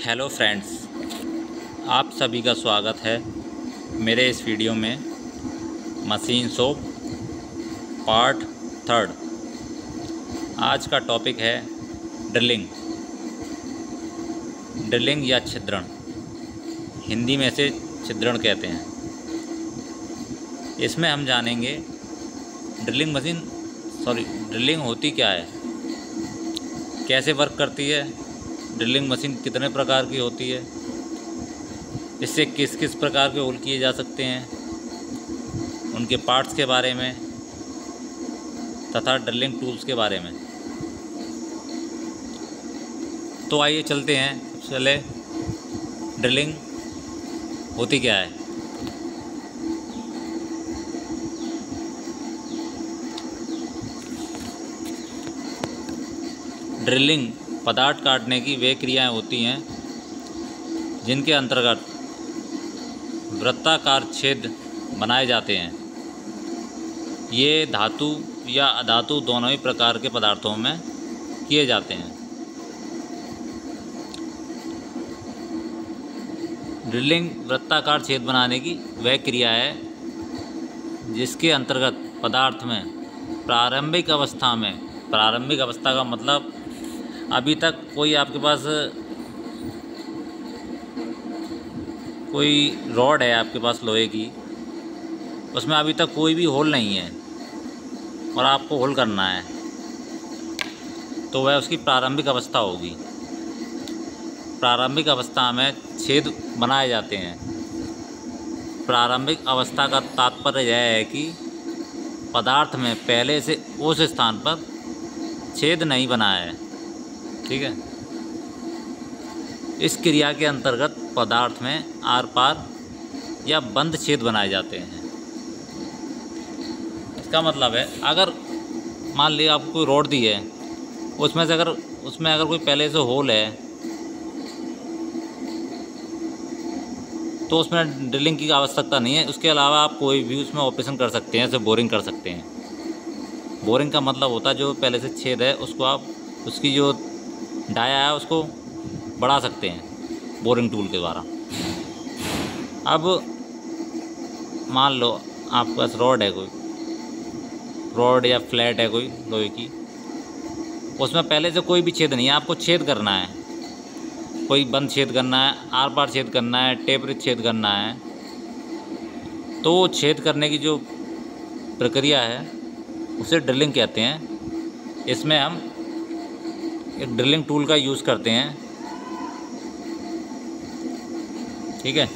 Hello friends, आप सभी का स्वागत है मेरे इस वीडियो में मशीन शॉप पार्ट 3। आज का टॉपिक है ड्रिलिंग या छिद्रण। हिंदी में से छिद्रण कहते हैं। इसमें हम जानेंगे ड्रिलिंग होती क्या है, कैसे वर्क करती है, ड्रिलिंग मशीन कितने प्रकार की होती है, इससे किस किस प्रकार के होल किए जा सकते हैं, उनके पार्ट्स के बारे में तथा ड्रिलिंग टूल्स के बारे में। तो आइए चलते हैं। सबसे पहले ड्रिलिंग होती क्या है। ड्रिलिंग पदार्थ काटने की वे क्रियाएं होती हैं जिनके अंतर्गत वृत्ताकार छेद बनाए जाते हैं। ये धातु या अधातु दोनों ही प्रकार के पदार्थों में किए जाते हैं। ड्रिलिंग वृत्ताकार छेद बनाने की वह क्रिया है जिसके अंतर्गत पदार्थ में प्रारंभिक अवस्था का मतलब अभी तक कोई आपके पास कोई रॉड है, आपके पास लोहे की, उसमें अभी तक कोई भी होल नहीं है और आपको होल करना है, तो वह उसकी प्रारंभिक अवस्था होगी। प्रारंभिक अवस्था में छेद बनाए जाते हैं। प्रारंभिक अवस्था का तात्पर्य यह है कि पदार्थ में पहले से उस स्थान पर छेद नहीं बना है। ठीक है। इस क्रिया के अंतर्गत पदार्थ में आर पार या बंद छेद बनाए जाते हैं। इसका मतलब है, अगर मान लिया आपको कोई रॉड दी है, उसमें अगर कोई पहले से होल है तो उसमें ड्रिलिंग की आवश्यकता नहीं है। उसके अलावा आप कोई भी उसमें ऑपरेशन कर सकते हैं, जैसे बोरिंग कर सकते हैं। बोरिंग का मतलब होता है जो पहले से छेद है उसको आप उसकी जो डाया है उसको बढ़ा सकते हैं बोरिंग टूल के द्वारा। अब मान लो आपके पास रॉड या फ्लैट है कोई लोहे की, उसमें पहले से कोई भी छेद नहीं है, आपको छेद करना है। कोई बंद छेद करना है, आर पार छेद करना है, टेपरित छेद करना है। तो छेद करने की जो प्रक्रिया है उसे ड्रिलिंग कहते हैं। इसमें हम एक ड्रिलिंग टूल का यूज़ करते हैं। ठीक है।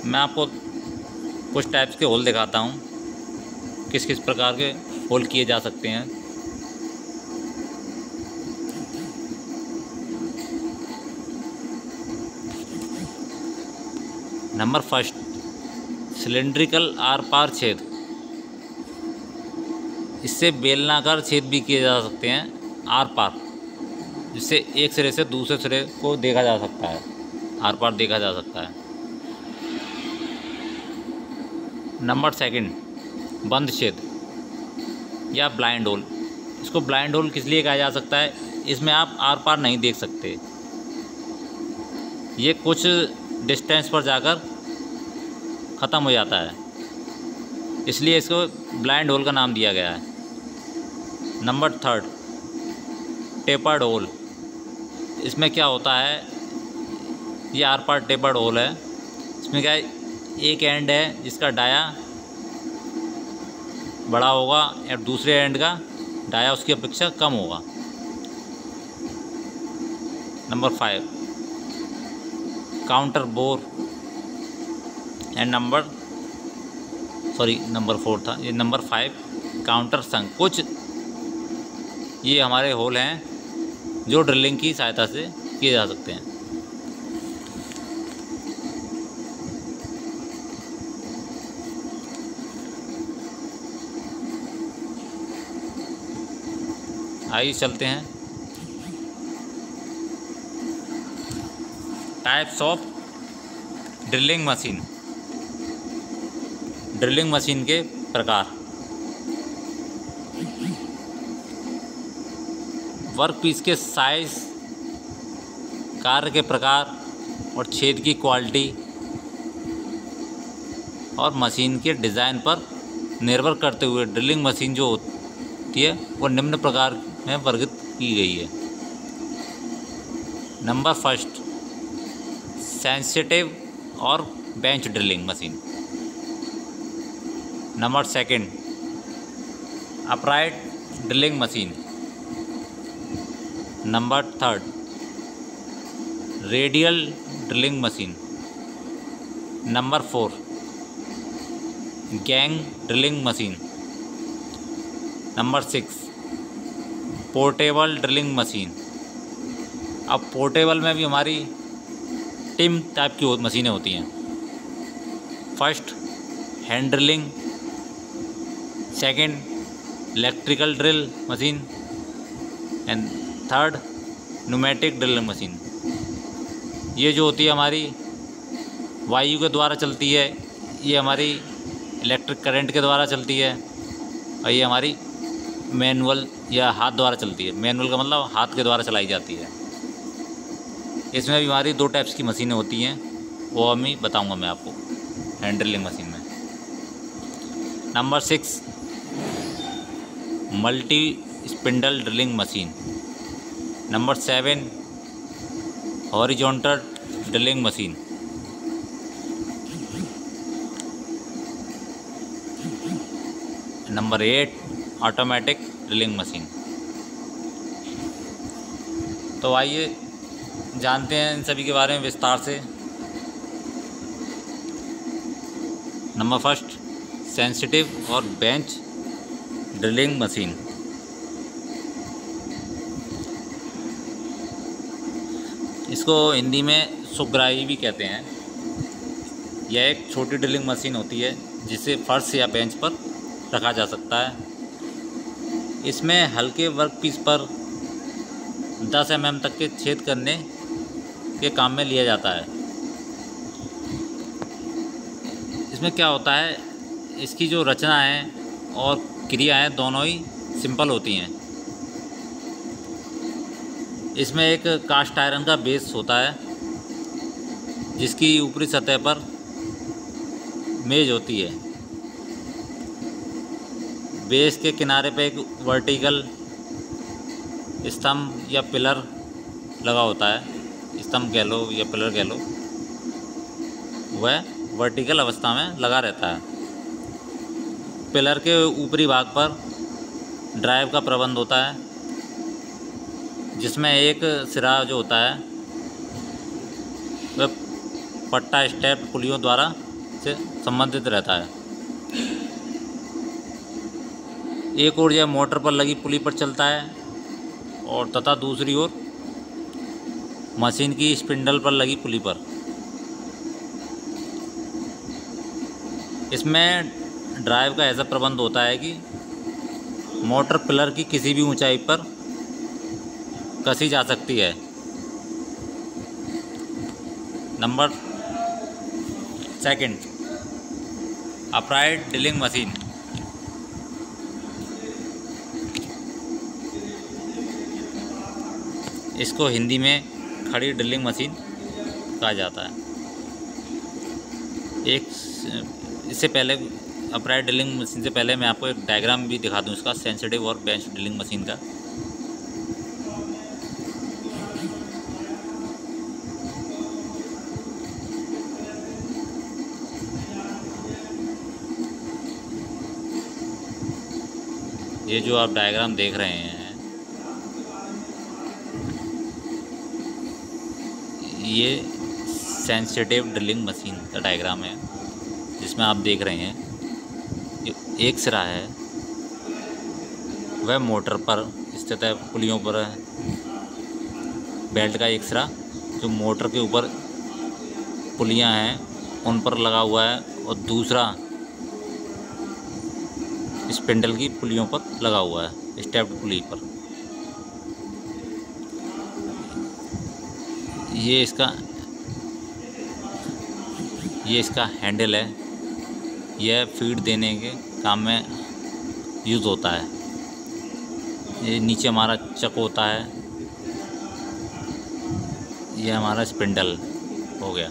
मैं आपको कुछ टाइप्स के होल दिखाता हूँ, किस किस प्रकार के होल किए जा सकते हैं। नंबर फर्स्ट, सिलेंड्रिकल आर पार छेद। इससे बेलनाकार छेद भी किए जा सकते हैं आर पार, जिससे एक सिरे से दूसरे सिरे को देखा जा सकता है, आर पार देखा जा सकता है। नंबर सेकंड, बंद छेद या ब्लाइंड होल। इसको ब्लाइंड होल किस लिए कहा जा सकता है? इसमें आप आर पार नहीं देख सकते, ये कुछ डिस्टेंस पर जाकर ख़त्म हो जाता है, इसलिए इसको ब्लाइंड होल का नाम दिया गया है। Number third, tapered hole. इसमें क्या होता है, ये आर पार टेपर्ड होल है। इसमें क्या है, एक एंड है जिसका डाया बड़ा होगा और दूसरे एंड का डाया उसकी अपेक्षा कम होगा। Number 5, counter bore and number 4 था ये। नंबर 5, काउंटर संक। कुछ ये हमारे होल हैं जो ड्रिलिंग की सहायता से किए जा सकते हैं। आइए चलते हैं types of drilling machine. Drilling machine के प्रकार। वर्कपीस के साइज़, कार्य के प्रकार और छेद की क्वालिटी और मशीन के डिज़ाइन पर निर्भर करते हुए ड्रिलिंग मशीन जो होती है वो निम्न प्रकार में वर्गीकृत की गई है। नंबर फर्स्ट, सेंसिटिव और bench drilling machine. Number second, upright drilling machine. Number third, radial drilling machine. Number four, gang drilling machine. Number six, portable drilling machine. अब पोर्टेबल में भी हमारी टिम टाइप की मशीनें होती हैं। First, hand drilling. Second, electrical drill machine. And third, pneumatic drilling machine. ये जो होती है हमारी वायु के द्वारा चलती है, ये हमारी इलेक्ट्रिक करंट के द्वारा चलती है, और ये हमारी मैनुअल या हाथ द्वारा चलती है। मैनुअल का मतलब हाथ के द्वारा चलाई जाती है। इसमें भी हमारी दो टाइप्स की मशीनें होती हैं, वो अभी बताऊंगा मैं आपको हैंड ड्रिलिंग मशीन में। Number six, multi spindle drilling machine. Number seven, horizontal drilling machine. Number eight, automatic drilling machine. तो आइए जानते हैं इन सभी के बारे में विस्तार से। नंबर फर्स्ट, सेंसिटिव और बेंच ड्रिलिंग मशीन। इसको हिंदी में सुग्राही भी कहते हैं। यह एक छोटी ड्रिलिंग मशीन होती है जिसे फर्श या बेंच पर रखा जा सकता है। इसमें हल्के वर्कपीस पर 10 mm तक के छेद करने के काम में लिया जाता है। इसमें क्या होता है, इसकी जो रचना है और क्रिया है दोनों ही सिंपल होती हैं। इसमें एक कास्ट आयरन का बेस होता है जिसकी ऊपरी सतह पर मेज होती है। बेस के किनारे पे एक वर्टिकल स्तंभ या पिलर लगा होता है। स्तंभ कह लो या पिलर कह लो, वह वर्टिकल अवस्था में लगा रहता है। पिलर के ऊपरी भाग पर ड्राइव का प्रबंध होता है जिसमें एक सिरा जो होता है वह पट्टा स्टेप पुलियों द्वारा से संबंधित रहता है। एक ओर यह मोटर पर लगी पुली पर चलता है और तथा दूसरी ओर मशीन की स्पिंडल पर लगी पुली पर। इसमें ड्राइव का ऐसा प्रबंध होता है कि मोटर पिलर की किसी भी ऊंचाई पर कसी जा सकती है। Number second, upright drilling machine. इसको हिंदी में खड़ी ड्रिलिंग मशीन कहा जाता है। इससे पहले अपराइट ड्रिलिंग मशीन से पहले मैं आपको एक डायग्राम भी दिखा दूं इसका, सेंसिटिव और बेंच ड्रिलिंग मशीन का। ये जो आप डायग्राम देख रहे हैं, ये सेंसिटिव ड्रिलिंग मशीन का डायग्राम है जिसमें आप देख रहे हैं जो एक सिरा है वह मोटर पर स्थित है, पुलियों पर है। बेल्ट का एक सिरा जो मोटर के ऊपर पुलियां हैं उन पर लगा हुआ है और दूसरा स्पिंडल की पुलियों पर लगा हुआ है, स्टेप्ड पुली पर। ये इसका हैंडल है, यह फीड देने के काम में यूज़ होता है। ये नीचे हमारा चक होता है, ये हमारा स्पिंडल हो गया।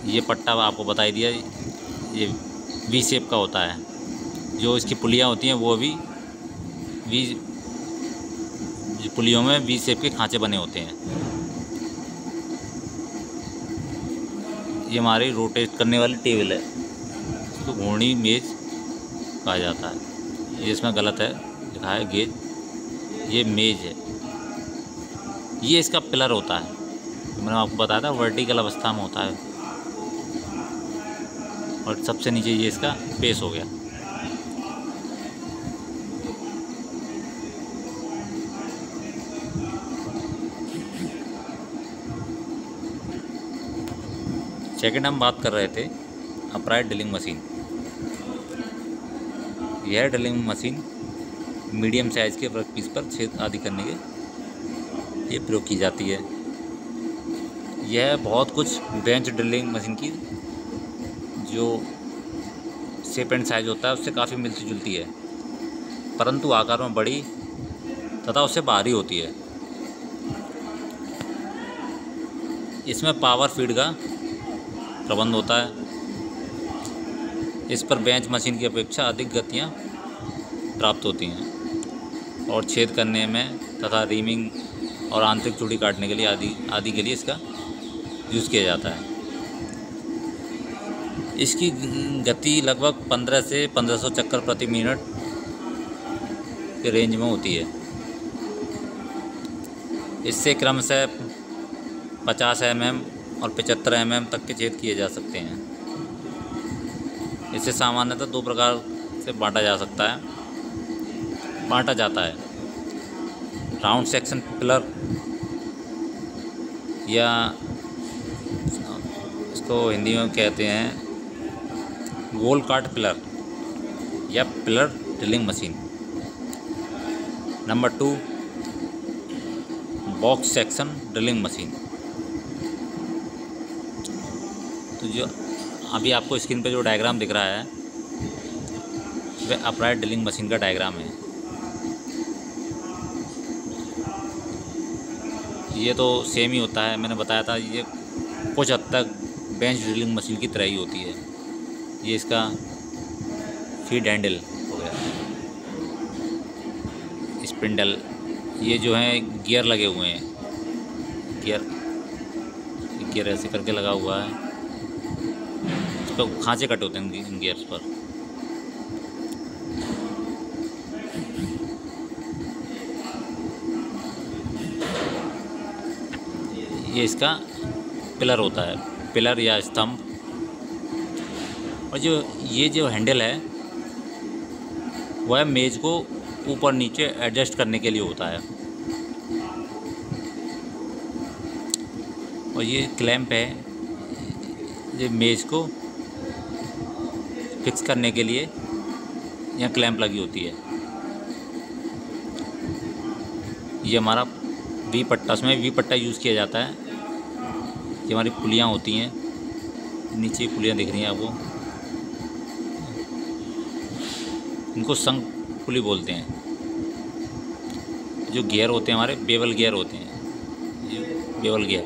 ये पट्टा आपको बता दिया, ये वी शेप का होता है। जो इसकी पुलियाँ होती हैं वो भी पुलियों में वी शेप के खांचे बने होते हैं। ये हमारी रोटेट करने वाली टेबल है, इसको घूर्णी मेज कहा जाता है। ये इसमें गलत है, लिखा है गेज, ये मेज है। ये इसका पिलर होता है, तो मैंने आपको बताया था वर्टिकल अवस्था में होता है। और सबसे नीचे ये इसका बेस हो गया। सेकंड हम बात कर रहे थे अपराइट ड्रिलिंग मशीन। यह ड्रिलिंग मशीन मीडियम साइज़ के वर्कपीस पर छेद आदि करने के ये प्रयोग की जाती है। यह बहुत कुछ बेंच ड्रिलिंग मशीन की जो शेप एंड साइज होता है उससे काफ़ी मिलती जुलती है, परंतु आकार में बड़ी तथा उससे भारी होती है। इसमें पावर फीड का प्रबंध होता है। इस पर बेंच मशीन की अपेक्षा अधिक गतियाँ प्राप्त होती हैं और छेद करने में तथा रीमिंग और आंतरिक चूड़ी काटने के लिए आदि के लिए इसका यूज़ किया जाता है। इसकी गति लगभग 15 से 1500 चक्कर प्रति मिनट के रेंज में होती है। इससे क्रमशः 50 mm और 75 mm तक के छेद किए जा सकते हैं। इसे सामान्यतः दो प्रकार से बांटा जाता है, राउंड सेक्शन पिलर या इसको हिंदी में कहते हैं गोल काट पिलर या pillar drilling machine. Number 2 box section drilling machine. तो जो अभी आपको स्क्रीन पे जो डायग्राम दिख रहा है वह अपराइट ड्रिलिंग मशीन का डायग्राम है। ये तो सेम ही होता है, मैंने बताया था ये कुछ हद तक बेंच ड्रिलिंग मशीन की तरह ही होती है। ये इसका फीड हैंडल हो गया, स्पिंडल, ये जो है गियर लगे हुए हैं, गियर ऐसे करके लगा हुआ है, इस पर खांचे कटे होते हैं इन गियर्स पर। ये इसका पिलर होता है, पिलर या स्तंभ। और ये जो हैंडल है वह मेज को ऊपर नीचे एडजस्ट करने के लिए होता है। और ये क्लैंप है, ये मेज को फिक्स करने के लिए यहाँ क्लैंप लगी होती है। ये हमारा वी पट्टा, उसमें वी पट्टा यूज़ किया जाता है। ये हमारी पुलियाँ होती हैं, नीचे पुलियाँ दिख रही हैं आपको, इनको संग पुली बोलते हैं। जो गियर होते हैं हमारे बेवल गियर होते हैं, ये बेवल गियर।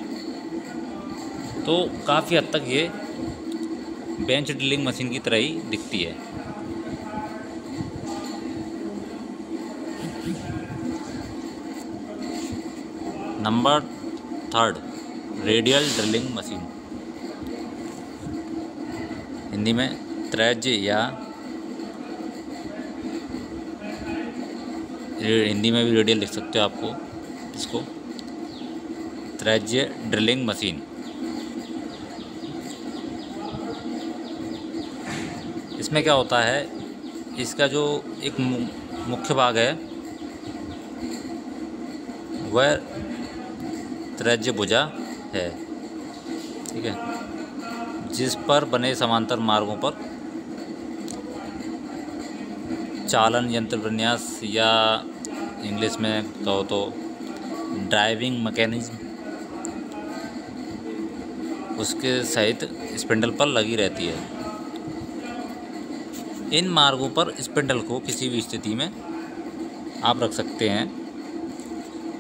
तो काफ़ी हद तक ये बेंच ड्रिलिंग मशीन की तरह ही दिखती है। Number 3 radial drilling machine, Hindi में त्रेज्य या हिंदी में भी रेडियल लिख सकते हो आपको इसको, त्रेज्य ड्रिलिंग मशीन। इसमें क्या होता है, इसका जो एक मुख्य भाग है वह त्रेज्य भुजा है, ठीक है, जिस पर बने समांतर मार्गों पर चालन यंत्र विन्यास या इंग्लिश में कहो तो ड्राइविंग मैकेनिज्म उसके सहित स्पिंडल पर लगी रहती है। इन मार्गों पर स्पिंडल को किसी भी स्थिति में आप रख सकते हैं।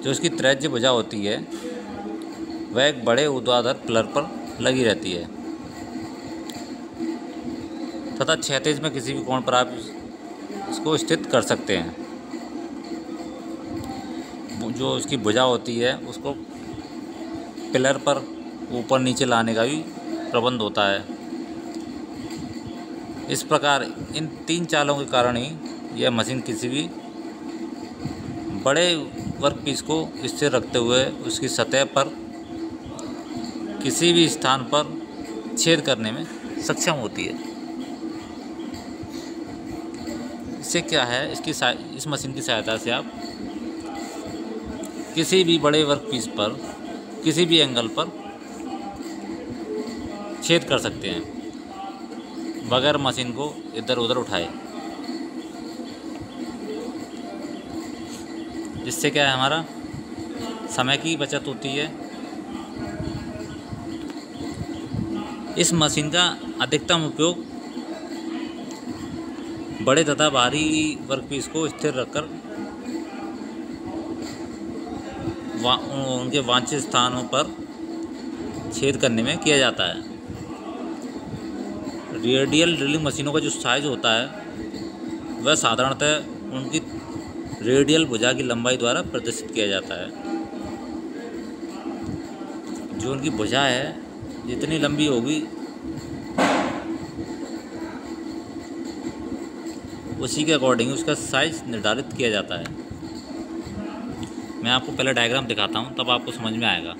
जो इसकी त्रिज्य भुजा होती है वह एक बड़े ऊर्ध्वाधर पिलर पर लगी रहती है तथा क्षैतिज में किसी भी कोण पर आप इसको स्थित कर सकते हैं। जो इसकी भुजा होती है उसको पिलर पर ऊपर नीचे लाने का भी प्रबंध होता है। इस प्रकार इन 3 चालों के कारण ही यह मशीन किसी भी बड़े वर्कपीस को स्थिर रखते हुए उसकी सतह पर किसी भी स्थान पर छेद करने में सक्षम होती है। इससे क्या है, इस मशीन की सहायता से आप किसी भी बड़े वर्कपीस पर किसी भी एंगल पर छेद कर सकते हैं बगैर मशीन को इधर उधर उठाए। जिससे क्या है, हमारा समय की बचत होती है। इस मशीन का अधिकतम उपयोग बड़े तथा भारी वर्कपीस को स्थिर रखकर उनके वांछित स्थानों पर छेद करने में किया जाता है। रेडियल ड्रिलिंग मशीनों का जो साइज होता है वह साधारणतः उनकी रेडियल भुजा की लंबाई द्वारा प्रदर्शित किया जाता है। जो उनकी भुजा है जितनी लंबी होगी उसी के अकॉर्डिंग उसका साइज निर्धारित किया जाता है। मैं आपको पहले डायग्राम दिखाता हूँ तब आपको समझ में आएगा।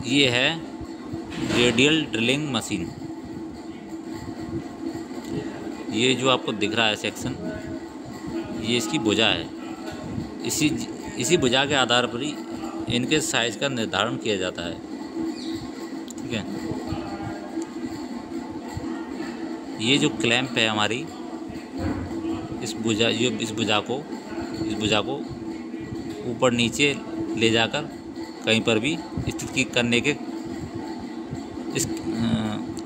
ये है रेडियल ड्रिलिंग मशीन। ये जो आपको दिख रहा है सेक्शन, ये इसकी भुजा है। इसी भुजा के आधार पर ही इनके साइज का निर्धारण किया जाता है। ठीक है, ये जो क्लैंप है हमारी, इस भुजा को ऊपर नीचे ले जाकर कहीं पर भी स्थित करने के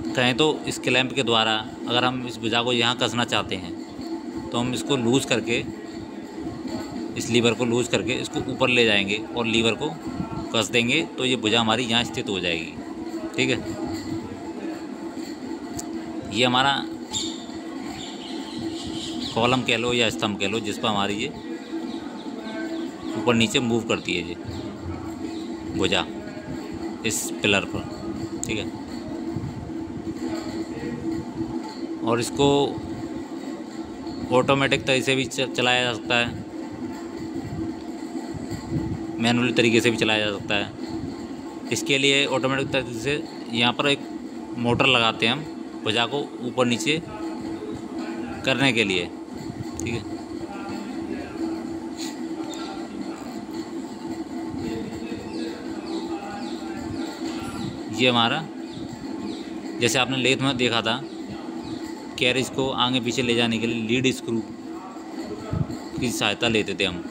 कहें तो इस क्लैंप के द्वारा अगर हम इस भुजा को यहाँ कसना चाहते हैं तो हम इसको लूज़ करके, इस लीवर को लूज़ करके इसको ऊपर ले जाएंगे और लीवर को कस देंगे तो ये भुजा हमारी यहाँ स्थित हो जाएगी। ठीक है, ये हमारा कॉलम कह लो या स्तंभ कह लो जिस पर हमारी ये ऊपर नीचे मूव करती है ये भुजा इस पिलर पर। ठीक है, और इसको ऑटोमेटिक तरीके से भी चलाया जा सकता है, मैनुअली तरीके से भी चलाया जा सकता है। इसके लिए ऑटोमेटिक तरीके से यहाँ पर एक मोटर लगाते हैं हम भुजा को ऊपर नीचे करने के लिए। ठीक है, ये हमारा, जैसे आपने लेथ में देखा था कैरेज को आगे पीछे ले जाने के लिए लीड स्क्रू की सहायता लेते थे हम,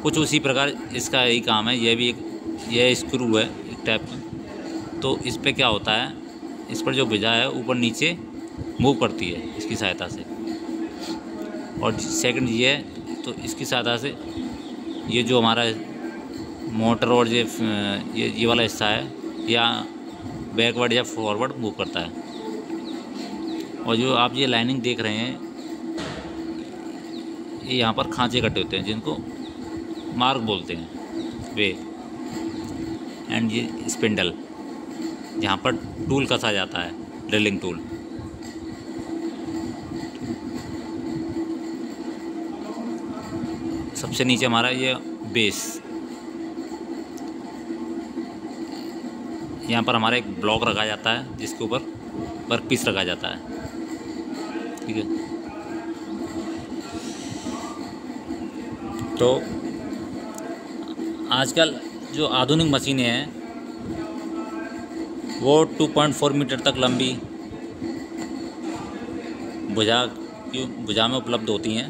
कुछ उसी प्रकार इसका यही काम है। यह स्क्रू है एक टाइप का। तो इस पे क्या होता है, इस पर जो भुजा है ऊपर नीचे मूव करती है इसकी सहायता से। और सेकंड ये है, तो इसकी सहायता से ये जो हमारा मोटर और ये वाला हिस्सा है या बैकवर्ड या फॉरवर्ड मूव करता है। और जो आप ये लाइनिंग देख रहे हैं, ये यहाँ पर खांचे कटे होते हैं जिनको मार्ग बोलते हैं वे, एंड ये स्पिंडल जहाँ पर टूल कसा जाता है, ड्रिलिंग टूल। सबसे नीचे हमारा ये बेस, यहाँ पर हमारा एक ब्लॉक रखा जाता है जिसके ऊपर वर्कपीस रखा जाता है। ठीक है, तो आजकल जो आधुनिक मशीनें हैं वो 2.4 मीटर तक लंबी भुजा में उपलब्ध होती हैं।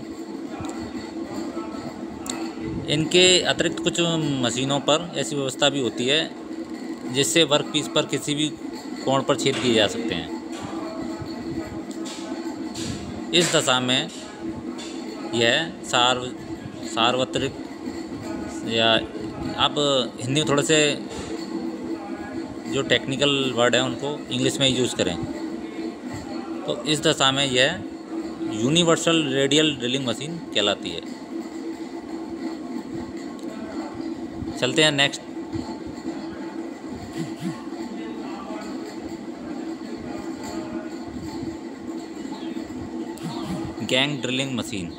इनके अतिरिक्त कुछ मशीनों पर ऐसी व्यवस्था भी होती है जिससे वर्कपीस पर किसी भी कोण पर छेद किए जा सकते हैं। इस दशा में यह सार्वत्रिक, या आप हिंदी में थोड़े से जो टेक्निकल वर्ड है उनको इंग्लिश में यूज़ करें, तो इस दशा में यह यूनिवर्सल रेडियल ड्रिलिंग मशीन कहलाती है। चलते हैं नेक्स्ट। Gang drilling machine.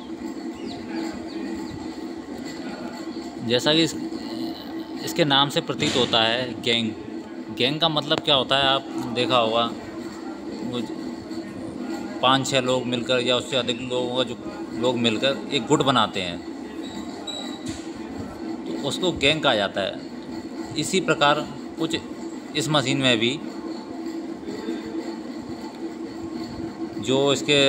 जैसा कि इसके नाम से प्रतीत होता है, गैंग का मतलब क्या होता है, आप देखा होगा 5-6 लोग मिलकर या उससे अधिक लोगों का जो लोग मिलकर एक गुट बनाते हैं, तो उसको गैंग कहा जाता है। इसी प्रकार कुछ इस मशीन में भी जो इसके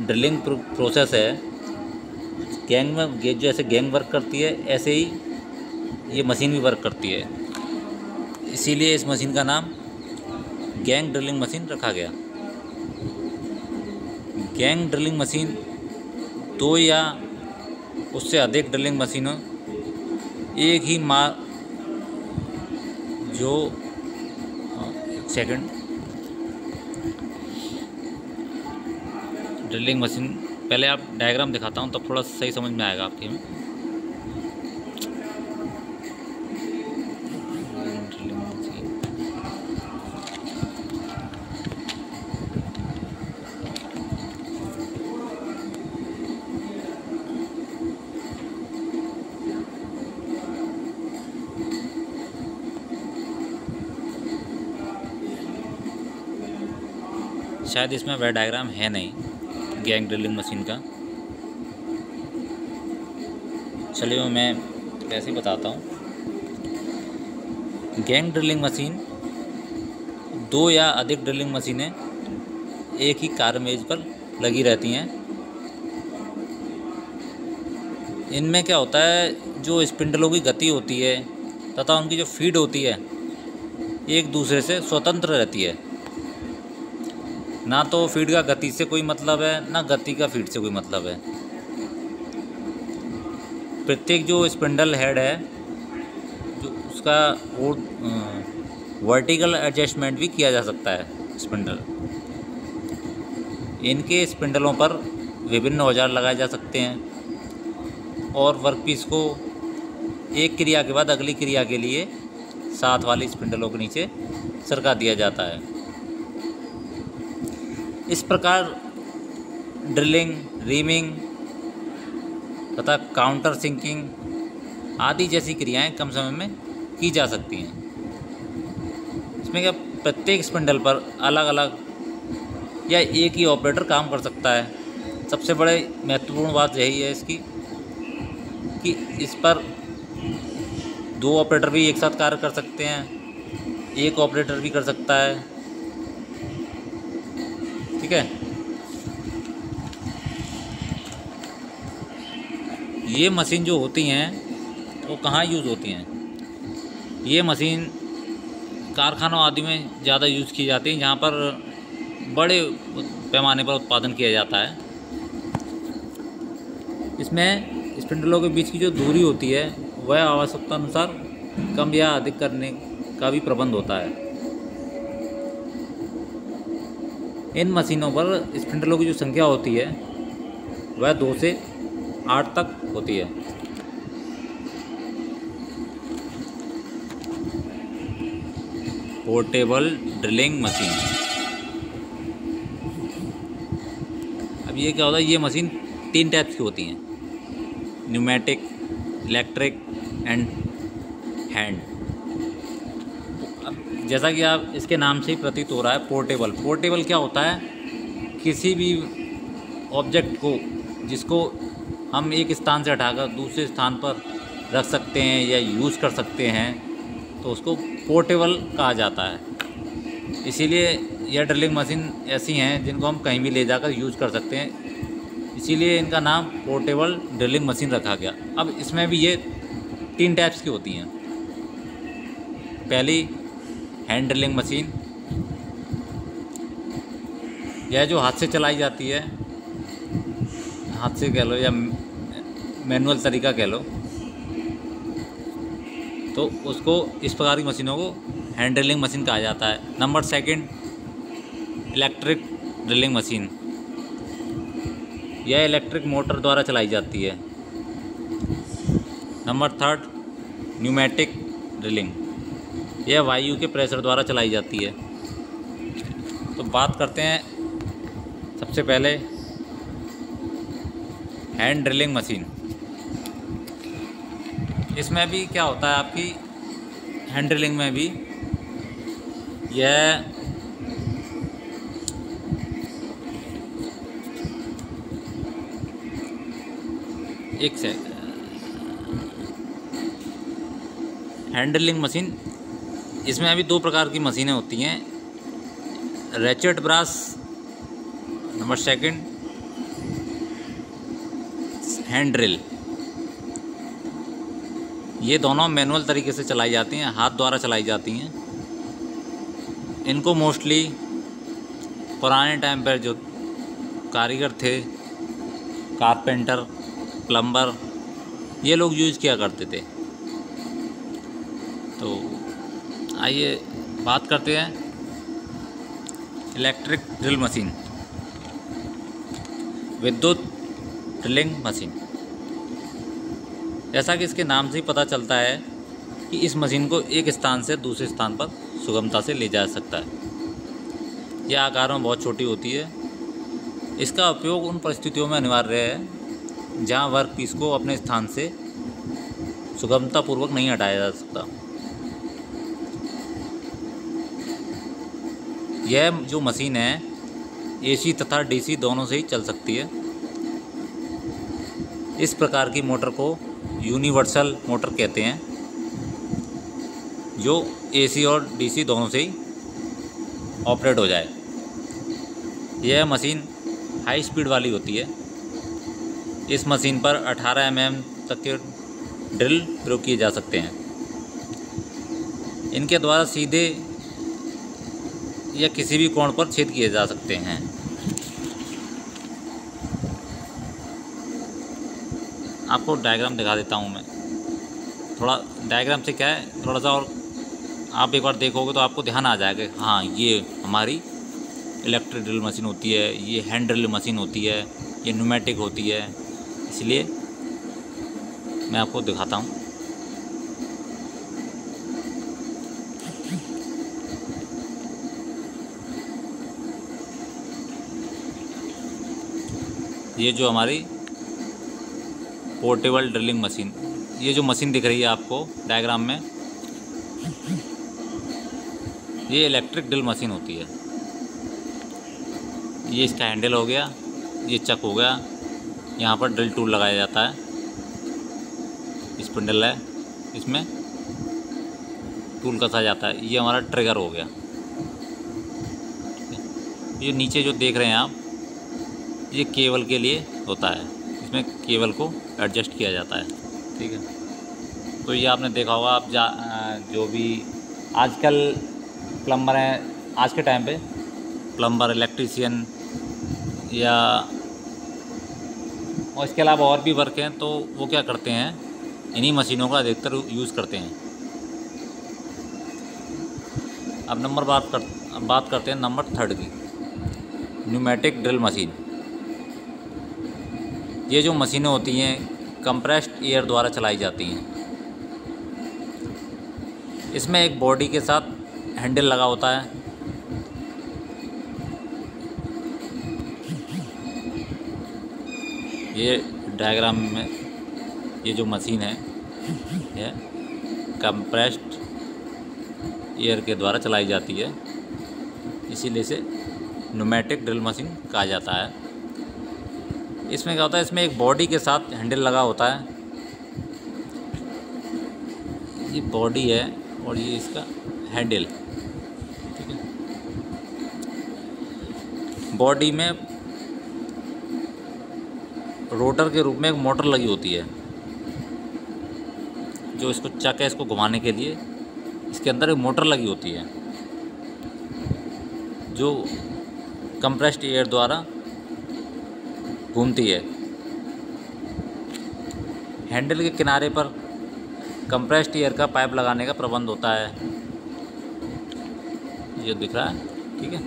ड्रिलिंग प्रोसेस है, गैंग में जैसे गैंग वर्क करती है ऐसे ही ये मशीन भी वर्क करती है। इसीलिए इस मशीन का नाम गैंग ड्रिलिंग मशीन रखा गया। गैंग ड्रिलिंग मशीन 2 या उससे अधिक ड्रिलिंग मशीनों एक ही ड्रिलिंग मशीन, पहले आप डायग्राम दिखाता हूँ तब थोड़ा सही समझ में आएगा आपके में। शायद इसमें वह डायग्राम है नहीं गैंग ड्रिलिंग मशीन का। चलिए मैं कैसे बताता हूँ। गैंग ड्रिलिंग मशीन 2 या अधिक ड्रिलिंग मशीनें एक ही कार्य मेज पर लगी रहती हैं। इनमें क्या होता है, जो स्पिंडलों की गति होती है तथा उनकी जो फीड होती है एक दूसरे से स्वतंत्र रहती है। ना तो फीड का गति से कोई मतलब है, ना गति का फीड से कोई मतलब है। प्रत्येक जो स्पिंडल हेड है जो उसका वर्टिकल एडजस्टमेंट भी किया जा सकता है स्पिंडल। इनके स्पिंडलों पर विभिन्न औजार लगाए जा सकते हैं और वर्कपीस को एक क्रिया के बाद अगली क्रिया के लिए साथ वाली स्पिंडलों के नीचे सरका दिया जाता है। इस प्रकार ड्रिलिंग, रीमिंग तथा काउंटर सिंकिंग आदि जैसी क्रियाएं कम समय में की जा सकती हैं। इसमें क्या प्रत्येक स्पिंडल पर अलग अलग या एक ही ऑपरेटर काम कर सकता है। सबसे बड़े महत्वपूर्ण बात यही है इसकी कि इस पर 2 ऑपरेटर भी एक साथ कार्य कर सकते हैं, एक ऑपरेटर भी कर सकता है। ठीक है। ये मशीन जो होती हैं वो कहाँ यूज़ होती हैं? ये मशीन कारखानों आदि में ज़्यादा यूज़ की जाती है, जहाँ पर बड़े पैमाने पर उत्पादन किया जाता है। इसमें स्पिंडलों के बीच की जो दूरी होती है वह आवश्यकता अनुसार कम या अधिक करने का भी प्रबंध होता है। इन मशीनों पर स्पिंडलों की जो संख्या होती है वह 2 से 8 तक होती है। Portable drilling machine. अब ये क्या होता है, ये मशीन 3 टाइप्स की होती हैं, न्यूमेटिक, इलेक्ट्रिक एंड हैंड। जैसा कि आप इसके नाम से ही प्रतीत हो रहा है पोर्टेबल। पोर्टेबल क्या होता है, किसी भी ऑब्जेक्ट को जिसको हम एक स्थान से हटाकर दूसरे स्थान पर रख सकते हैं या यूज़ कर सकते हैं, तो उसको पोर्टेबल कहा जाता है। इसीलिए यह ड्रिलिंग मशीन ऐसी हैं जिनको हम कहीं भी ले जाकर यूज़ कर सकते हैं। इसीलिए इनका नाम पोर्टेबल ड्रिलिंग मशीन रखा गया। अब इसमें भी ये 3 टाइप्स की होती हैं। पहली हैंड ड्रिलिंग मशीन, यह जो हाथ से चलाई जाती है, हाथ से कह लो या मैनुअल तरीका कह लो, तो उसको इस प्रकार की मशीनों को हैंड ड्रिलिंग मशीन कहा जाता है। नंबर 2 इलेक्ट्रिक ड्रिलिंग मशीन, यह इलेक्ट्रिक मोटर द्वारा चलाई जाती है। नंबर 3 न्यूमेटिक ड्रिलिंग, यह वायु के प्रेशर द्वारा चलाई जाती है। तो बात करते हैं सबसे पहले हैंड ड्रिलिंग मशीन। इसमें भी क्या होता है, आपकी हैंड ड्रिलिंग में भी यह एक से हैंड ड्रिलिंग मशीन, इसमें अभी 2 प्रकार की मशीनें होती हैं। Ratchet brace, number 2 hand drill. ये दोनों मैनुअल तरीके से चलाई जाती हैं, हाथ द्वारा चलाई जाती हैं। इनको मोस्टली पुराने टाइम पर जो कारीगर थे, कारपेंटर, प्लम्बर, ये लोग यूज़ किया करते थे। तो आइए बात करते हैं इलेक्ट्रिक ड्रिल मशीन, विद्युत ड्रिलिंग मशीन। जैसा कि इसके नाम से ही पता चलता है कि इस मशीन को एक स्थान से दूसरे स्थान पर सुगमता से ले जा सकता है। यह आकार में बहुत छोटी होती है। इसका उपयोग उन परिस्थितियों में अनिवार्य है जहां वर्क पीस को अपने स्थान से सुगमतापूर्वक नहीं हटाया जा सकता। यह जो मशीन है AC तथा DC दोनों से ही चल सकती है। इस प्रकार की मोटर को यूनिवर्सल मोटर कहते हैं, जो AC और DC दोनों से ही ऑपरेट हो जाए। यह मशीन हाई स्पीड वाली होती है। इस मशीन पर 18 mm तक के ड्रिल प्रयोग किए जा सकते हैं। इनके द्वारा सीधे या किसी भी कोण पर छेद किए जा सकते हैं। आपको डायग्राम दिखा देता हूँ मैं। थोड़ा डायग्राम से क्या है, थोड़ा सा और आप एक बार देखोगे तो आपको ध्यान आ जाएगा, हाँ ये हमारी इलेक्ट्रिक ड्रिल मशीन होती है, ये हैंड ड्रिल मशीन होती है, ये न्यूमेटिक होती है। इसलिए मैं आपको दिखाता हूँ। ये जो हमारी पोर्टेबल ड्रिलिंग मशीन, ये जो मशीन दिख रही है आपको डायग्राम में, ये इलेक्ट्रिक ड्रिल मशीन होती है। ये इसका हैंडल हो गया, ये चक हो गया, यहाँ पर ड्रिल टूल लगाया जाता है, स्पिंडल है, इसमें टूल कसा जाता है। ये हमारा ट्रिगर हो गया। ये नीचे जो देख रहे हैं आप, ये केबल के लिए होता है, इसमें केबल को एडजस्ट किया जाता है। ठीक है, तो ये आपने देखा होगा। आप जो भी आजकल प्लम्बर हैं, आज के टाइम पे प्लम्बर, इलेक्ट्रीशियन या और इसके अलावा और भी वर्क हैं, तो वो क्या करते हैं, इन्हीं मशीनों का अधिकतर यूज़ करते हैं। अब बात करते हैं नंबर 3 की, न्यूमेटिक ड्रिल मशीन। ये जो मशीनें होती हैं कंप्रेस्ड एयर द्वारा चलाई जाती हैं। इसमें एक बॉडी के साथ हैंडल लगा होता है। ये डायग्राम में ये जो मशीन है, यह कंप्रेस्ड एयर के द्वारा चलाई जाती है, इसीलिए इसे न्यूमेटिक ड्रिल मशीन कहा जाता है। इसमें क्या होता है, इसमें एक बॉडी के साथ हैंडल लगा होता है। ये बॉडी है और ये इसका हैंडल। ठीक है, बॉडी में रोटर के रूप में एक मोटर लगी होती है, जो इसको चक है इसको घुमाने के लिए इसके अंदर एक मोटर लगी होती है जो कंप्रेस्ड एयर द्वारा घूमती है। हैंडल के किनारे पर कंप्रेस्ड एयर का पाइप लगाने का प्रबंध होता है, ये दिख रहा है, ठीक है,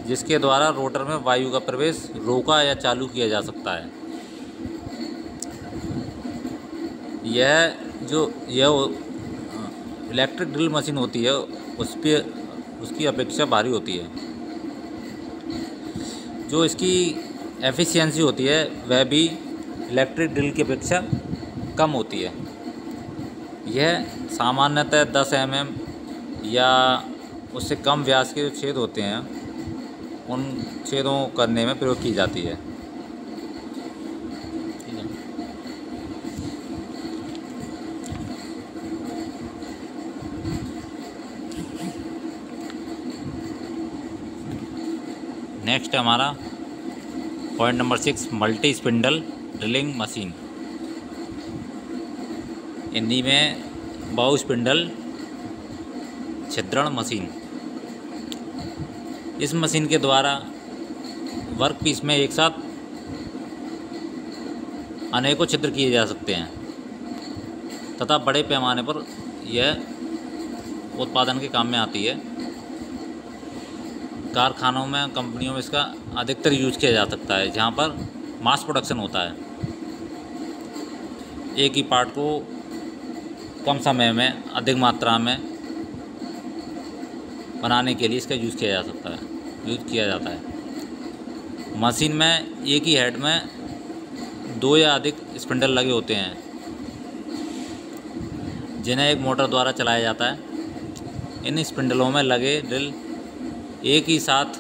जिसके द्वारा रोटर में वायु का प्रवेश रोका या चालू किया जा सकता है। यह इलेक्ट्रिक ड्रिल मशीन होती है उसकी अपेक्षा भारी होती है। जो इसकी एफिशिएंसी होती है वह भी इलेक्ट्रिक ड्रिल की अपेक्षा कम होती है। यह सामान्यतः 10 mm या उससे कम व्यास के जो छेद होते हैं उन छेदों को करने में प्रयोग की जाती है। ठीक है, नेक्स्ट है हमारा point number 6, multi spindle drilling machine, Hindi में बहु स्पिंडल छिद्रण मशीन। इस मशीन के द्वारा वर्क पीस में एक साथ अनेकों छिद्र किए जा सकते हैं तथा बड़े पैमाने पर यह उत्पादन के काम में आती है। कारखानों में, कंपनियों में इसका अधिकतर यूज किया जा सकता है जहाँ पर मास प्रोडक्शन होता है। एक ही पार्ट को कम समय में अधिक मात्रा में बनाने के लिए इसका यूज़ किया जाता है। मशीन में एक ही हेड में 2 या अधिक स्पिंडल लगे होते हैं जिन्हें एक मोटर द्वारा चलाया जाता है। इन स्पिंडलों में लगे ड्रिल एक ही साथ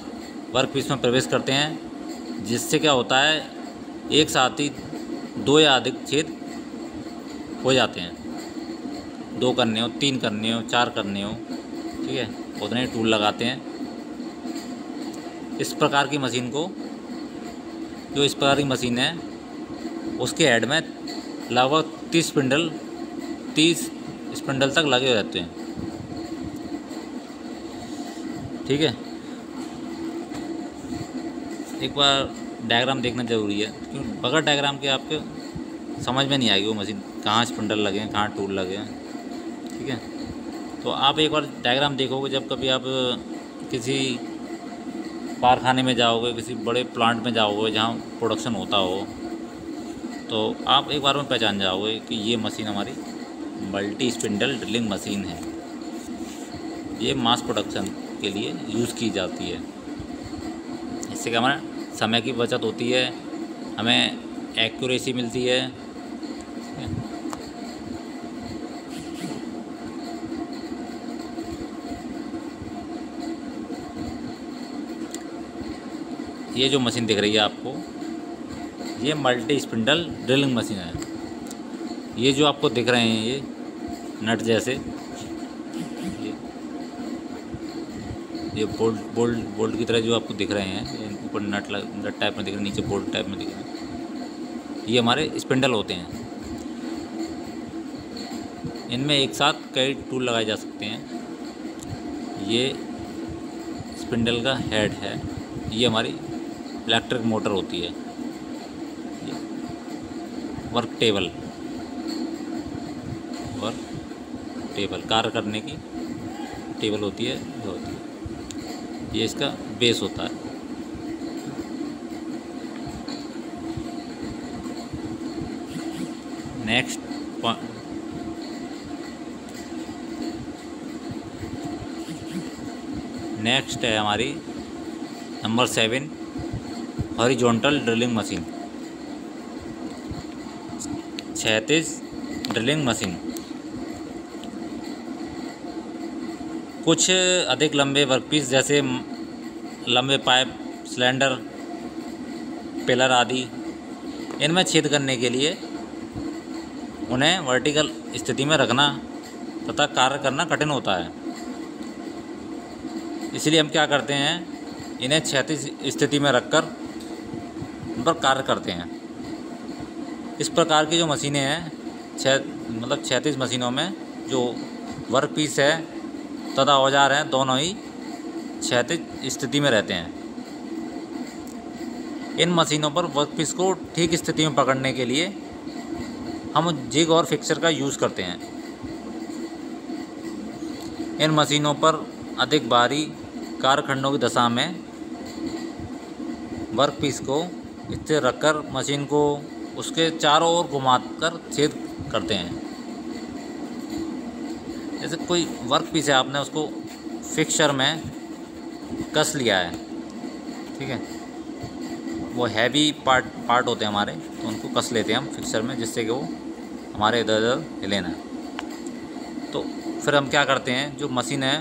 वर्कपीस में प्रवेश करते हैं, जिससे क्या होता है, एक साथ ही 2 या अधिक छेद हो जाते हैं। 2 करने हो, 3 करने हो, 4 करने हो, ठीक है, उतने ही टूल लगाते हैं। इस प्रकार की मशीन को, जो इस प्रकार की मशीन है, उसके हेड में लगभग 30 स्पिंडल तक लगे रहते हैं। ठीक है, एक बार डायग्राम देखना ज़रूरी है, क्योंकि बगैर डायग्राम के आपके समझ में नहीं आएगी वो मशीन कहाँ स्पिंडल लगे हैं, कहाँ टूल लगे हैं। ठीक है, तो आप एक बार डायग्राम देखोगे जब कभी आप किसी कारखाने में जाओगे, किसी बड़े प्लांट में जाओगे जहाँ प्रोडक्शन होता हो, तो आप एक बार में पहचान जाओगे कि ये मशीन हमारी मल्टी स्पिंडल ड्रिलिंग मशीन है। ये मास प्रोडक्शन के लिए यूज़ की जाती है। इससे क्या हमारा समय की बचत होती है, हमें एक्यूरेसी मिलती है। ये जो मशीन दिख रही है आपको, ये मल्टी स्पिंडल ड्रिलिंग मशीन है। ये जो आपको दिख रहे हैं ये नट जैसे, ये बोल्ट की तरह जो आपको दिख रहे हैं, ऊपर नट टाइप में दिख रहे हैं, नीचे बोल्ट टाइप में दिख रहे हैं, ये हमारे स्पिंडल होते हैं। इनमें एक साथ कई टूल लगाए जा सकते हैं। ये स्पिंडल का हेड है, ये हमारी इलेक्ट्रिक मोटर होती है। वर्क टेबल कार्य करने की टेबल होती है, ये इसका बेस होता है। नेक्स्ट है हमारी नंबर 7, हॉरिजॉन्टल ड्रिलिंग मशीन, क्षैतिज ड्रिलिंग मशीन। कुछ अधिक लंबे वर्कपीस जैसे लंबे पाइप, सिलेंडर, पिलर आदि, इनमें छेद करने के लिए उन्हें वर्टिकल स्थिति में रखना तथा कार्य करना कठिन होता है। इसलिए हम क्या करते हैं, इन्हें क्षैतिज स्थिति में रखकर पर कार्य करते हैं। इस प्रकार की जो मशीनें हैं 36 मशीनों में जो वर्क पीस है तथा औजार हैं दोनों ही क्षैतिज स्थिति में रहते हैं। इन मशीनों पर वर्क पीस को ठीक स्थिति में पकड़ने के लिए हम जिग और फिक्सर का यूज़ करते हैं। इन मशीनों पर अधिक भारी कारखंडों की दशा में वर्क पीस को स्थिर रखकर मशीन को उसके चारों ओर घुमाकर छेद करते हैं। जैसे कोई वर्क पीस है, आपने उसको फिक्सर में कस लिया है, ठीक है, वो हैवी पार्ट होते हैं हमारे, तो उनको कस लेते हैं हम फिक्सर में, जिससे कि वो हमारे इधर उधर हिले ना। तो फिर हम क्या करते हैं, जो मशीन है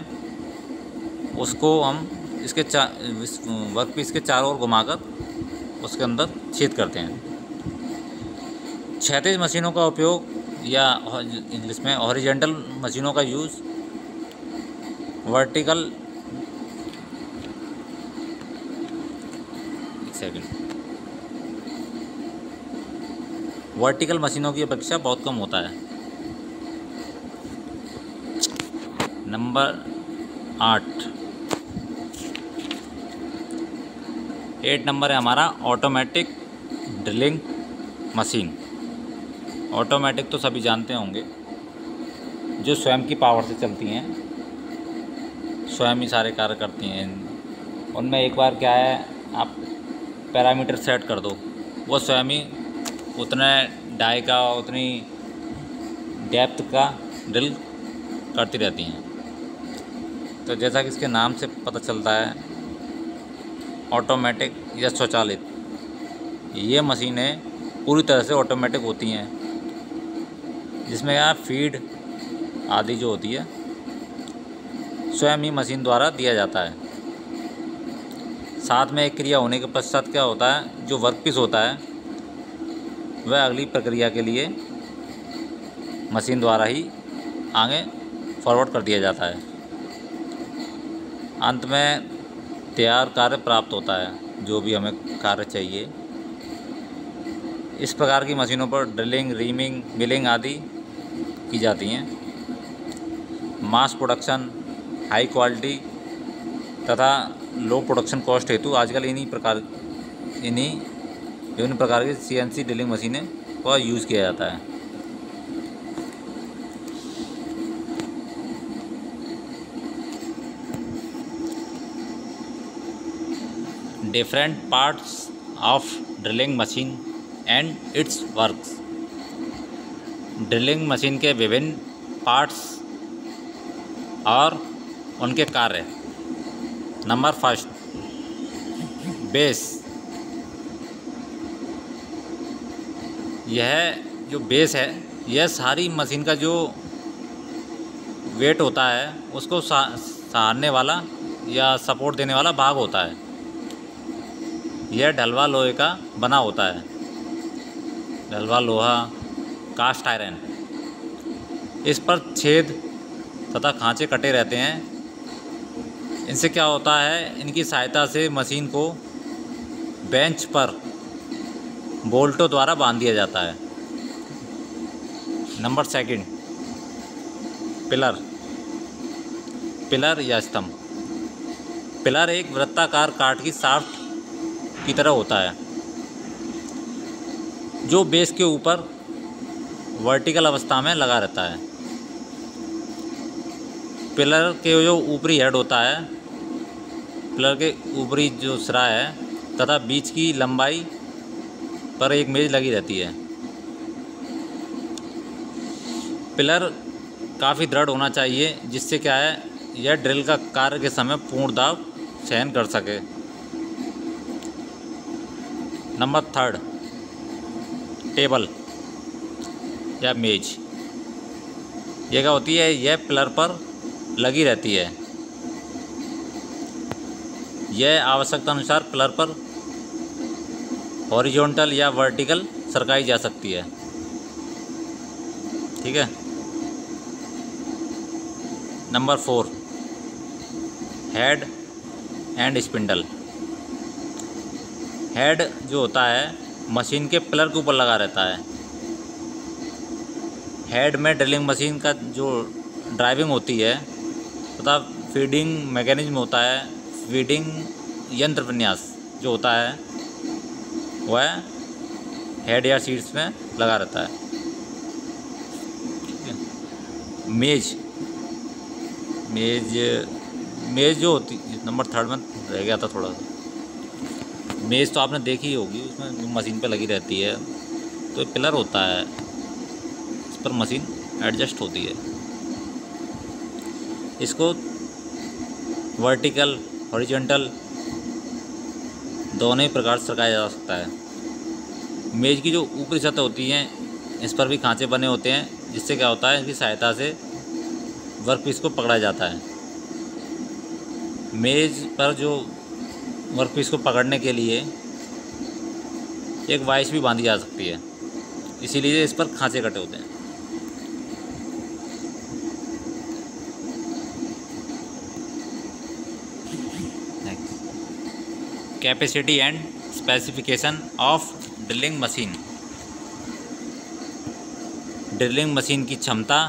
उसको हम इसके वर्क पीस के चारों ओर घुमाकर उसके अंदर छेद करते हैं। क्षैतिज मशीनों का उपयोग या इंग्लिश में हॉरिजॉन्टल मशीनों का यूज़ वर्टिकल मशीनों की अपेक्षा बहुत कम होता है। नंबर 8 नंबर है हमारा ऑटोमेटिक ड्रिलिंग मशीन। ऑटोमेटिक तो सभी जानते होंगे, जो स्वयं की पावर से चलती हैं, स्वयं ही सारे कार्य करती हैं। उनमें एक बार क्या है, आप पैरामीटर सेट कर दो, वो स्वयं ही उतने डाई का, उतनी डेप्थ का ड्रिल करती रहती हैं। तो जैसा कि इसके नाम से पता चलता है, ऑटोमेटिक या स्वचालित, ये मशीनें पूरी तरह से ऑटोमेटिक होती हैं, जिसमें यहाँ फीड आदि जो होती है स्वयं ही मशीन द्वारा दिया जाता है। साथ में एक क्रिया होने के पश्चात क्या होता है, जो वर्क पीस होता है वह अगली प्रक्रिया के लिए मशीन द्वारा ही आगे फॉरवर्ड कर दिया जाता है। अंत में तैयार कार्य प्राप्त होता है, जो भी हमें कार्य चाहिए। इस प्रकार की मशीनों पर ड्रिलिंग, रीमिंग, मिलिंग आदि की जाती हैं। मास प्रोडक्शन, हाई क्वालिटी तथा लो प्रोडक्शन कॉस्ट हेतु आजकल इन्हीं विभिन्न प्रकार की CNC ड्रिलिंग मशीनें का यूज़ किया जाता है। Different parts of drilling machine and it's works. Drilling machine के विभिन्न पार्ट्स और उनके कार्य। Number 1, base. यह जो बेस है, यह सारी मशीन का जो वेट होता है उसको सहारने वाला या सपोर्ट देने वाला भाग होता है। यह ढलवा लोहे का बना होता है, ढलवा लोहा, कास्ट आयरन। इस पर छेद तथा खांचे कटे रहते हैं। इनसे क्या होता है, इनकी सहायता से मशीन को बेंच पर बोल्टों द्वारा बांध दिया जाता है। नंबर 2, पिलर या स्तंभ। पिलर एक वृत्ताकार काठ की शाफ्ट की तरह होता है, जो बेस के ऊपर वर्टिकल अवस्था में लगा रहता है। पिलर के जो ऊपरी हेड होता है, पिलर के ऊपरी जो सिरा है तथा बीच की लंबाई पर एक मेज लगी रहती है। पिलर काफ़ी दृढ़ होना चाहिए, जिससे क्या है, यह ड्रिल का कार्य के समय पूर्ण दाब सहन कर सके। नंबर 3, टेबल या मेज। यह क्या होती है, यह पिलर पर लगी रहती है। यह आवश्यकता अनुसार पिलर पर हॉरिजॉन्टल या वर्टिकल सरकाई जा सकती है, ठीक है। Number 4, head and spindle. Head जो होता है मशीन के पिलर के ऊपर लगा रहता है। हेड में ड्रिलिंग मशीन का जो ड्राइविंग होती है तथा फीडिंग मैकेनिज्म होता है, फीडिंग यंत्र विन्यास जो होता है वह हेड या सीट्स में लगा रहता है। मेज जो होती, नंबर 3 में रह गया था थोड़ा सा। मेज तो आपने देखी ही होगी, उसमें मशीन पे लगी रहती है। तो ये पिलर होता है, इस पर मशीन एडजस्ट होती है। इसको वर्टिकल हॉरिजॉन्टल दोनों ही प्रकार से रखाया जा सकता है। मेज की जो ऊपरी सतह होती है इस पर भी खांचे बने होते हैं, जिससे क्या होता है इसकी सहायता से वर्कपीस को पकड़ा जाता है। मेज पर जो वर्कपीस को पकड़ने के लिए एक वाइस भी बांधी जा सकती है, इसीलिए इस पर खांचे कटे होते हैं। Capacity and specification of drilling machine. Drilling machine की क्षमता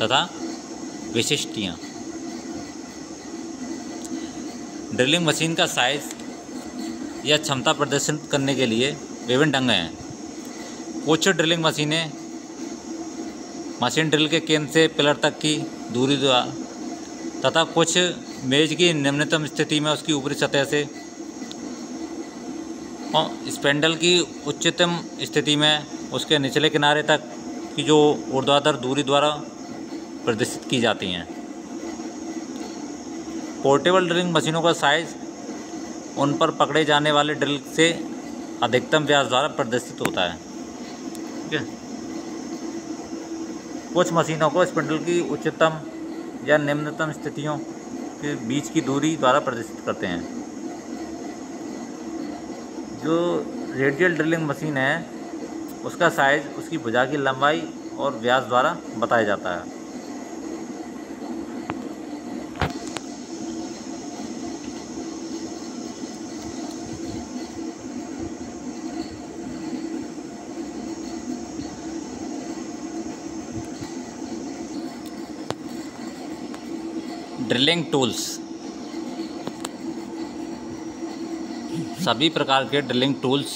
तथा विशिष्टियाँ। ड्रिलिंग मशीन का साइज या क्षमता प्रदर्शित करने के लिए विभिन्न ढंग हैं। कुछ ड्रिलिंग मशीनें मशीन ड्रिल के केंद्र से पिलर तक की दूरी तथा कुछ मेज की निम्नतम स्थिति में उसकी ऊपरी सतह से और स्पेंडल की उच्चतम स्थिति में उसके निचले किनारे तक की जो ऊर्ध्वाधर दूरी द्वारा प्रदर्शित की जाती हैं। पोर्टेबल ड्रिलिंग मशीनों का साइज उन पर पकड़े जाने वाले ड्रिल से अधिकतम व्यास द्वारा प्रदर्शित होता है। ठीक है। कुछ मशीनों को स्पिंडल की उच्चतम या निम्नतम स्थितियों के बीच की दूरी द्वारा प्रदर्शित करते हैं। जो रेडियल ड्रिलिंग मशीन है उसका साइज उसकी भुजा की लंबाई और व्यास द्वारा बताया जाता है। Drilling tools. सभी प्रकार के ड्रिलिंग टूल्स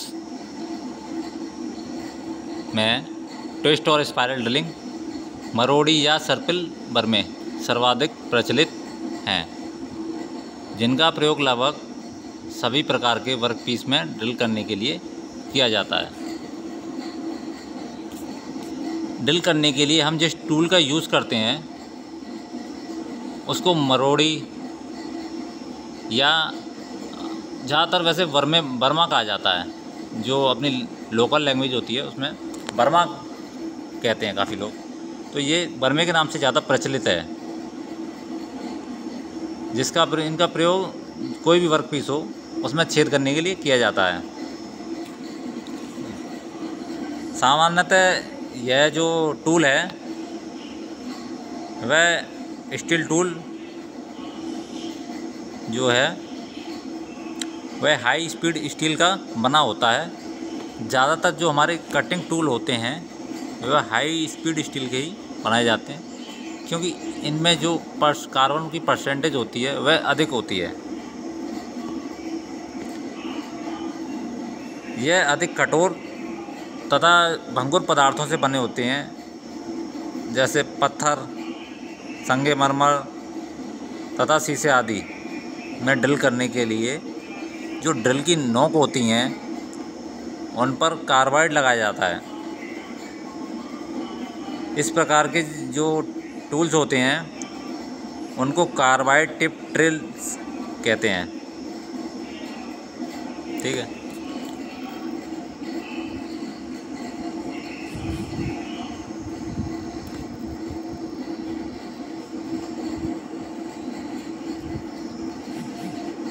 में ट्विस्ट और स्पाइरल ड्रिलिंग, मरोड़ी या सर्पिल बर्मे सर्वाधिक प्रचलित हैं, जिनका प्रयोग लगभग सभी प्रकार के वर्कपीस में ड्रिल करने के लिए किया जाता है। ड्रिल करने के लिए हम जिस टूल का यूज़ करते हैं उसको मरोड़ी या ज़्यादातर वैसे बर्मा कहा जाता है। जो अपनी लोकल लैंग्वेज होती है उसमें बर्मा कहते हैं काफ़ी लोग, तो ये बर्मे के नाम से ज़्यादा प्रचलित है, जिसका इनका प्रयोग कोई भी वर्कपीस हो उसमें छेद करने के लिए किया जाता है। सामान्यतः यह जो टूल है वह स्टील टूल जो है वह हाई स्पीड स्टील का बना होता है। ज़्यादातर जो हमारे कटिंग टूल होते हैं वह हाई स्पीड स्टील के ही बनाए जाते हैं, क्योंकि इनमें जो कार्बन की परसेंटेज होती है वह अधिक होती है। यह अधिक कठोर तथा भंगुर पदार्थों से बने होते हैं, जैसे पत्थर, संगमरमर तथा शीशे आदि में ड्रिल करने के लिए जो ड्रिल की नोक होती हैं उन पर कार्बाइड लगाया जाता है। इस प्रकार के जो टूल्स होते हैं उनको कार्बाइड टिप ड्रिल्स कहते हैं। ठीक है।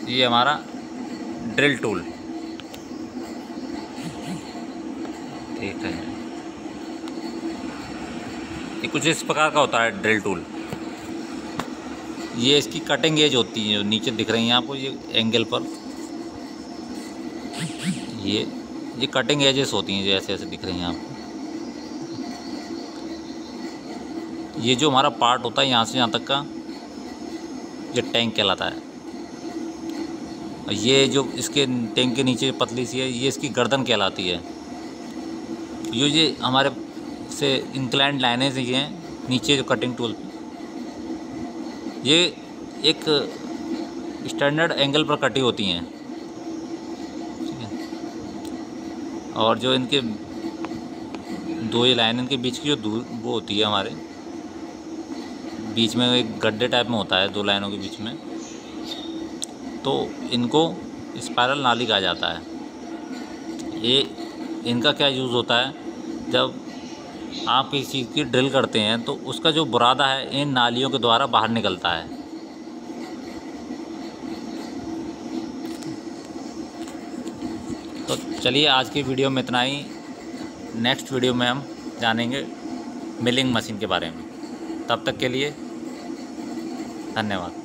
ये हमारा ड्रिल टूल। ठीक है। ये कुछ इस प्रकार का होता है ड्रिल टूल। ये इसकी कटिंग एज होती है जो नीचे दिख रही है आपको, ये एंगल पर ये कटिंग एजेस होती हैं, जैसे ऐसे दिख रही हैं आपको। ये जो हमारा पार्ट होता है यहाँ से यहाँ तक का, ये टैंक कहलाता है। ये जो इसके टैंक के नीचे पतली सी है, ये इसकी गर्दन कहलाती है। ये हमारे से इंक्लाइंड लाइनें सी हैं नीचे जो कटिंग टूल पे, ये एक स्टैंडर्ड एंगल पर कटी होती हैं, ठीक है। और जो इनके दो ये लाइन, इनके बीच की जो दूर वो होती है, हमारे बीच में एक गड्ढे टाइप में होता है दो लाइनों के बीच में, तो इनको स्पाइरल नाली कहा जाता है। ये इनका क्या यूज़ होता है, जब आप किसी चीज़ की ड्रिल करते हैं तो उसका जो बुरादा है इन नालियों के द्वारा बाहर निकलता है। तो चलिए आज की वीडियो में इतना ही। नेक्स्ट वीडियो में हम जानेंगे मिलिंग मशीन के बारे में। तब तक के लिए धन्यवाद।